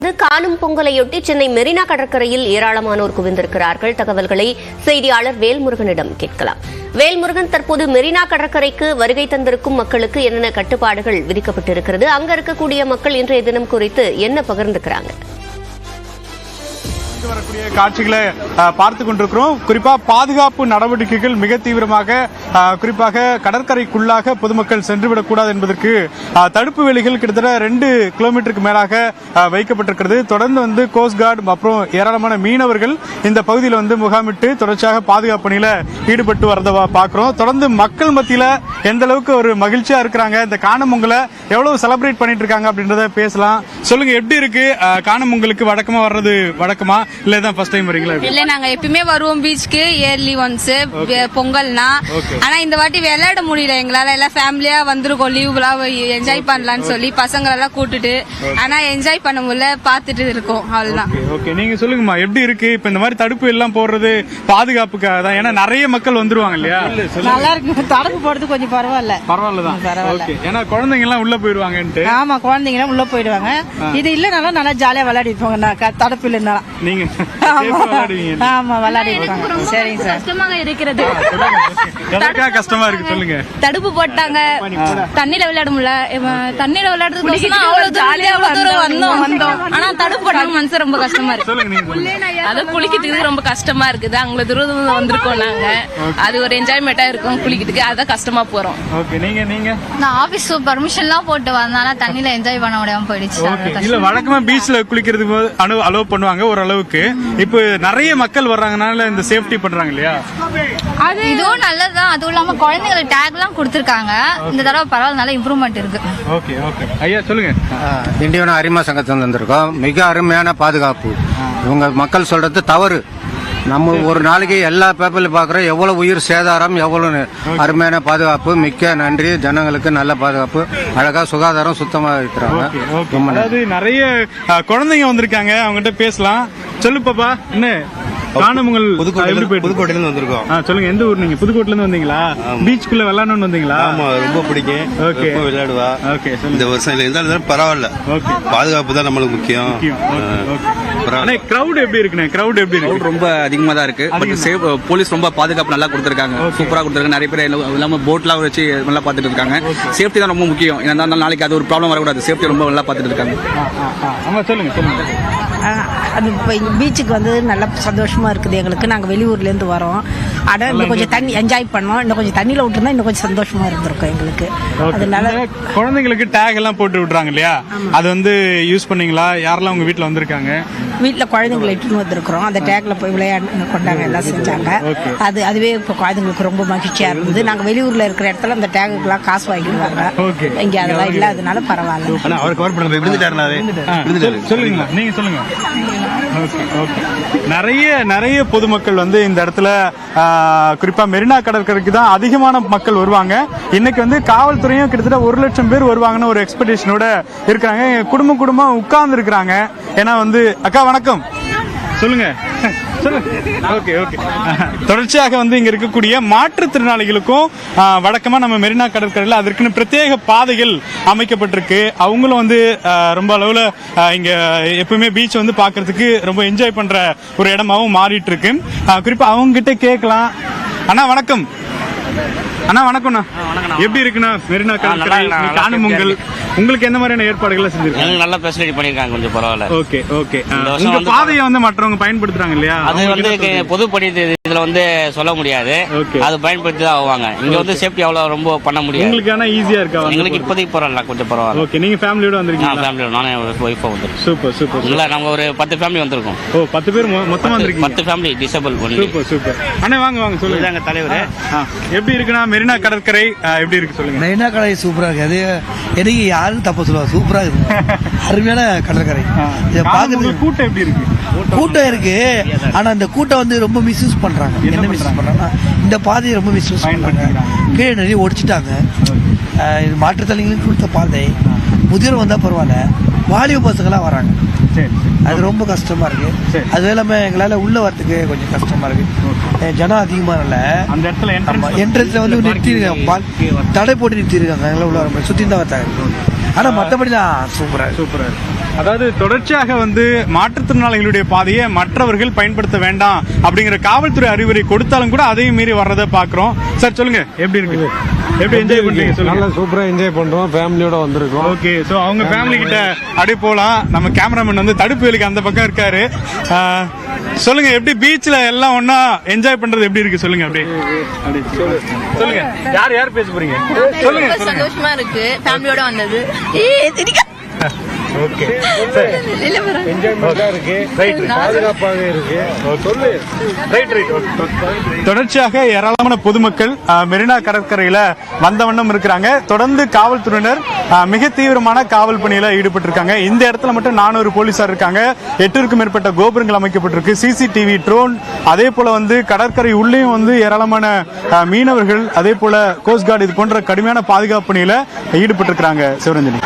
காணும் பொங்கலையொட்டி சென்னை மெரினா கடற்கரையில் ஏராளமானோர் குவிந்திருக்கிறார்கள். தகவல்களை செய்தியாளர் வேல்முருகனிடம் கேட்கலாம். வேல்முருகன், தற்போது மெரினா கடற்கரைக்கு வருகை தந்திருக்கும் மக்களுக்கு என்னென்ன கட்டுப்பாடுகள் விதிக்கப்பட்டிருக்கிறது? அங்க இருக்கக்கூடிய மக்கள் இன்றைய தினம் குறித்து என்ன பகிர்ந்துக்கிறாங்க? வரக்கூடிய காட்சிகளை பார்த்து கொண்டிருக்கிறோம். குறிப்பா பாதுகாப்பு நடவடிக்கைகள் மிக தீவிரமாக, குறிப்பாக கடற்கரைக்குள்ளாக பொதுமக்கள் சென்றுவிடக்கூடாது என்பதற்கு தடுப்பு வேலிகள் கிட்டத்தட்ட 2 கிலோமீட்டருக்கு மேலாக வைக்கப்பட்டிருக்கிறது. தொடர்ந்து கோஸ்ட் கார்டு அப்புறம் ஏராளமான மீனவர்கள் இந்த பகுதியில் முகாமிட்டு தொடர்ச்சியாக பாதுகாப்பு பணியில ஈடுபட்டு வரதை பார்க்கிறோம். தொடர்ந்து மக்கள் மத்தியில எந்த அளவுக்கு ஒரு மகிழ்ச்சியா இருக்கிறாங்க, இந்த காணும் பொங்கலை எவ்வளவு செலிப்ரேட் பண்ணிட்டு இருக்காங்க அப்படின்றத பேசலாம். சொல்லுங்க, எப்படி இருக்கு காணும் பொங்கலுக்கு? வழக்கமா வர்றது வழக்கமா இல்ல தான் ஃபர்ஸ்ட் டைம் வரீங்களா? இல்ல, நாங்க எப்பயுமே வருவோம் பீச்சுக்கு இயர்லி ஒன்ஸ் பொங்கல்னா. ஆனா இந்த வாட்டி விளையாட முடியல எங்களால. எல்லாம் ஃபேமிலியா வந்திருக்கோம், லீவ்லாம் என்ஜாய் பண்ணலாம்னு சொல்லி பசங்களை எல்லாம் கூட்டுட்டு. ஆனா என்ஜாய் பண்ண முடியல, பாத்துட்டு இருக்கோம், அவ்வளவுதான். ஓகே, நீங்க சொல்லுங்கம்மா, எப்படி இருக்கு இப்ப இந்த மாதிரி தடுப்பு எல்லாம் போடுறது? பாதுகாப்புக்காக தான், ஏன்னா நிறைய மக்கள் வந்துருவாங்க இல்லையா? நல்லா இருக்கு, தடுப்பு போடுறது கொஞ்சம் பரவாயில்ல. ஓகே, ஏன்னா குழந்தைங்க எல்லாம் உள்ள போயிடுவாங்க. ஆமா, குழந்தைங்க எல்லாம் உள்ள போயிடுவாங்க. இது இல்லனாலும் நல்லா ஜாலியா விளையாடி இருப்பாங்க, தடுப்பு இல்லைன்னா. நீங்க ஆமா, விளையாடி இருப்பாங்க. சரிங்க சார். கஷ்டமாக இருக்கிறது. கஷ்டமா இருக்கு, சொல்லுங்க. தடுப்பு போட்டாங்க, தண்ணியில விளையாட முடியல. தண்ணியில விளையாடுறதுக்கு அவ்வளவு ஜாலியா வந்தோம். ஆனா தடுப்பு போட்டாங்க, மனசு ரொம்ப கஷ்டமா இருக்கு. அது குளிக்கிறதுக்கு ரொம்ப கஷ்டமா இருக்குது. அங்க தூரம் வந்திருக்கோம் நாங்க. அது ஒரு என்ஜாய்மெண்டா இருக்கும் குளிக்கிறதுக்கு, அதான் கஷ்டமா போறோம். நான் ஆபீஸ் பர்மிஷன் எல்லாம் போட்டு வந்தேன், தண்ணியில என்ஜாய் பண்ண முடியாம போயிடுச்சு. இல்ல, வழக்கமா பீச்ல குளிக்கிறதுக்கு அலோவ் பண்ணுவாங்க ஓரளவுக்கு. இப்ப நிறைய மக்கள் வர்றாங்கனால இந்த சேஃப்டி பண்றாங்க இல்லையா? அது இதுவும் நல்லதுதான். அதுவும் இல்லாம குழந்தைங்களுக்கு டேக் எல்லாம் கொடுத்திருக்காங்க. இந்த தடவை பரவாயில்ல, நல்ல இம்ப்ரூவ்மெண்ட் இருக்கு. ஓகே ஓகே, ஐயா சொல்லுங்க. திண்டிவனம் அரிமா சங்கத்தில் வந்திருக்கோம். மிக அருமையான பாதுகாப்பு. இவங்க மக்கள் சொல்றது தவறு. நம்ம ஒரு நாளைக்கு எல்லா பேப்பர்ல பாக்குறோம் எவ்வளவு உயிர் சேதாரம், எவ்வளவு அருமையான பாதுகாப்பு. மிக்க நன்றி. ஜனங்களுக்கு நல்ல பாதுகாப்பு, அழகா சுகாதாரம், சுத்தமா இருக்கிறாங்க. அதாவது நிறைய குழந்தைங்க வந்திருக்காங்க, அவங்ககிட்ட பேசலாம். சொல்லு பாப்பா, என்ன காணும் பொங்கல் புதுக்கோட்டையில இருந்து வந்திருக்கோம். சொல்லுங்க, எந்த ஊர் நீங்க? புதுக்கோட்டையில இருந்து வந்தீங்களா? பீச்சுக்குள்ள விளையாடணும்னு வந்தீங்களா? ஆமா, ரொம்ப பிடிக்கும். ஓகே, விளையாடுவா. ஓகே, இந்த வருஷம் இல்ல, இருந்தாலும் பரவாயில்ல. ஓகே, பாதுகாப்பு தான் நம்மளுக்கு முக்கியம். கிரவுட் எப்படி இருக்குண்ணே? கிரவுட் எப்படி இருக்கு? ரொம்ப அதிகமா தான் இருக்கு. போலீஸ் ரொம்ப பாதுகாப்பு நல்லா கொடுத்திருக்காங்க, சூப்பரா கொடுத்திருக்காங்க. நிறைய பேர் இல்லாம போட்லாம் வச்சு நல்லா பாத்துட்டு இருக்காங்க. சேஃப்டி தான் ரொம்ப முக்கியம். ஏன்னா நாளைக்கு அது ஒரு ப்ராப்ளம் வரக்கூடாது. சேஃப்டி ரொம்ப நல்லா பாத்துட்டு இருக்காங்க. சொல்லுங்க சொல்லுங்க. அது பீச்சுக்கு வந்து நல்ல சந்தோஷமா இருக்குது எங்களுக்கு. நாங்க வெளியூர்ல இருந்து வரோம். ஆனா இன்னும் கொஞ்சம் தண்ணி என்ஜாய் பண்ணோம். இன்னும் கொஞ்சம் தண்ணியில விட்டுருந்தா இன்னும் கொஞ்சம் சந்தோஷமா இருந்திருக்கும் எங்களுக்கு. அதனால குழந்தைங்களுக்கு டேக் எல்லாம் போட்டு விட்டுறாங்க இல்லையா? அது யூஸ் பண்ணீங்களா? யாரெல்லாம் உங்க வீட்டுல வந்திருக்காங்க? வீட்டுல குழந்தைங்களை இட்டுன்னு வந்திருக்கிறோம். அந்த டேக்ல போய் விளையாடு கொண்டாங்க, எல்லாம் செஞ்சாங்க. அதுவே இப்போ குழந்தைங்களுக்கு ரொம்ப மகிழ்ச்சியா இருந்தது. நாங்க வெளியூர்ல இருக்கிற இடத்துல அந்த டேக்குலாம் காசு வாங்கிடுவாங்க. இங்க அதெல்லாம் இல்ல, அதனால பரவாயில்ல. சொல்லுங்க, நீங்க சொல்லுங்க. நிறைய பொதுமக்கள் இந்த இடத்துல, குறிப்பா மெரினா கடற்கரைக்கு தான் அதிகமான மக்கள் வருவாங்க. இன்னைக்கு காவல்துறையும் கிட்டத்தட்ட 1 லட்சம் பேர் வருவாங்கன்னு ஒரு எக்ஸ்பெக்டேஷனோட இருக்காங்க. குடும்பம் உட்கார்ந்து இருக்கிறாங்க. ஏன்னா அக்கா வணக்கம், சொல்லுங்க. Okay okay. தொடர்ச்சியாக இங்க இருக்கக்கூடிய மாற்றுத்திறனாளிகளுக்கும் வழக்கமா நம்ம மெரினா கடற்கரையில் அதற்குன்னு பிரத்யேக பாதைகள் அமைக்கப்பட்டிருக்கு. அவங்களும் ரொம்ப அளவுல இங்க எப்பவுமே பீச் பாக்குறதுக்கு ரொம்ப என்ஜாய் பண்ற ஒரு இடமாவும் மாறிட்டு இருக்கு. குறிப்பா அவங்க கிட்ட கேட்கலாம். அண்ணா வணக்கம். அண்ணா வணக்கம்ண்ணா, எப்படி இருக்குண்ணா மெரினா கடற்கரை காணும் பொங்கல்? உங்களுக்கு எந்த மாதிரியான ஏற்பாடுகள் செஞ்சிருக்காங்க? நல்ல ஃபெசிலிட்டி பண்ணிருக்காங்க, கொஞ்சம் பரவாயில்ல. Okay okay. உங்க பாதையை மற்றவங்க பயன்படுத்துறாங்க இல்லையா? அது பொது பணி, இதுல சொல்ல முடியாது. அது பயன்படுத்தி தான் ஆவாங்க. இங்க சேஃப்டி அவ்வளவு ரொம்ப பண்ண முடியாது. உங்களுக்கு ஆனா ஈஸியா இருக்கா? எங்களுக்கு இப்போதைக்கு பரவாயில்ல, கொஞ்சம் பரவாயில்ல. ஓகே, நீங்க ஃபேமிலியோட வந்திருக்கீங்க? ஃபேமிலியோட, நானே ஒய்ஃபா வந்திருக்கோம். Super super. இல்ல, நாங்க ஒரு 10 ஃபேமிலி வந்திருக்கோம். ஓ, 10 பேர் மொத்தமா வந்திருக்கீங்க? 10 ஃபேமிலி டிசேபிள் பண்ணி. Super super. அண்ணே வாங்க சொல்லுங்க. தலைவர் எப்படி இருக்குன்னா மெரினா கடற்கரை எப்படி இருக்கு சொல்லுங்க? மெரினா கடற்கரை சூப்பரா இருக்கு. அது எனக்கு யாரும் தப்ப சொல்லுவாங்க, சூப்பரா இருக்கு. அருமையான கடற்கரை. கூட்டம் எப்படி இருக்கு? கூட்டம் இருக்கு. ஆனா அந்த கூட்டம் ரொம்ப மிஸ்யூஸ் பண்றாங்க. என்ன மிஸ்யூஸ் பண்றாங்க? இந்த பாதையை ரொம்ப மிஸ்யூஸ் பண்றாங்க. கீழே நிறைய ஒடிச்சிட்டாங்க. மாற்றுத்திறனாளிகளுக்கு கொடுத்த பாதை. முதியோர் வந்தா பரவாயில்ல, வாலிப பசங்களாம் வராங்க. அது ரொம்ப கஷ்டமா இருக்கு. அது இல்லாம எங்களால உள்ள வரதுக்கு கொஞ்சம் கஷ்டமா இருக்கு. ஜனம் அதிகமா இல்ல. அந்த இடத்துல என்ட்ரன்ஸ்ல நிறுத்திருக்காங்க, தடை போட்டு நிறுத்திருக்காங்க. எங்களால உள்ள சுத்தி தான் வந்தாங்க. ஆனா மத்தபடி தான் சூப்பரா. அதாவது தொடர்ச்சியாக வந்து மாற்றுத்திறனாளிகளுடைய பாதையை மற்றவர்கள் பயன்படுத்த வேண்டாம் அப்படிங்கிற காவல்துறை அறிவுரை கொடுத்தாலும் கூட அதையும் மீறி வர்றதை பாக்குறோம். சார் சொல்லுங்க, எப்படி இருக்கு, எப்படி என்ஜாய் பண்றீங்க சொல்லுங்க. நல்லா சூப்பரா என்ஜாய் பண்றோம், ஃபேமிலியோட வந்திருக்கோம். ஓகே, சோ அவங்க ஃபேமிலி கிட்ட அப்படியே போலாம். நம்ம கேமராமேன் வந்து தடுப்பு வேலைக்கு அந்த பக்கம் இருக்காரு. சொல்லுங்க, எப்படி பீச்ல எல்லாம் ஒண்ணா என்ஜாய் பண்றது எப்படி இருக்கு சொல்லுங்க. அப்படியே சொல்லுங்க, யார் யார் பேச போறீங்க சொல்லுங்க. சந்தோஷமா இருக்கு ஃபேமிலியோட வந்தது. ஓகே, என்ஜாய்மெண்டா இருக்கு, பாதுகாப்பாக இருக்கு. தொடர்ச்சியாக ஏராளமான பொதுமக்கள் மெரினா கடற்கரையில வந்த வண்ணம் இருக்கிறாங்க. தொடர்ந்து காவல்துறையினர் மிக தீவிரமான காவல் பணியில ஈடுபட்டிருக்காங்க. இந்த இடத்துல மட்டும் 400 போலீசார் இருக்காங்க. 8க்கும் மேற்பட்ட கோபுரங்கள் அமைக்கப்பட்டிருக்கு, சிசிடிவி, ட்ரோன், அதே போல வந்து கடற்கரை உள்ளேயும் வந்து ஏராளமான மீனவர்கள், அதே போல கோஸ்ட் கார்டு இது போன்ற கடுமையான பாதுகாப்பு பணியில ஈடுபட்டிருக்கிறாங்க. சிவரஞ்சனி.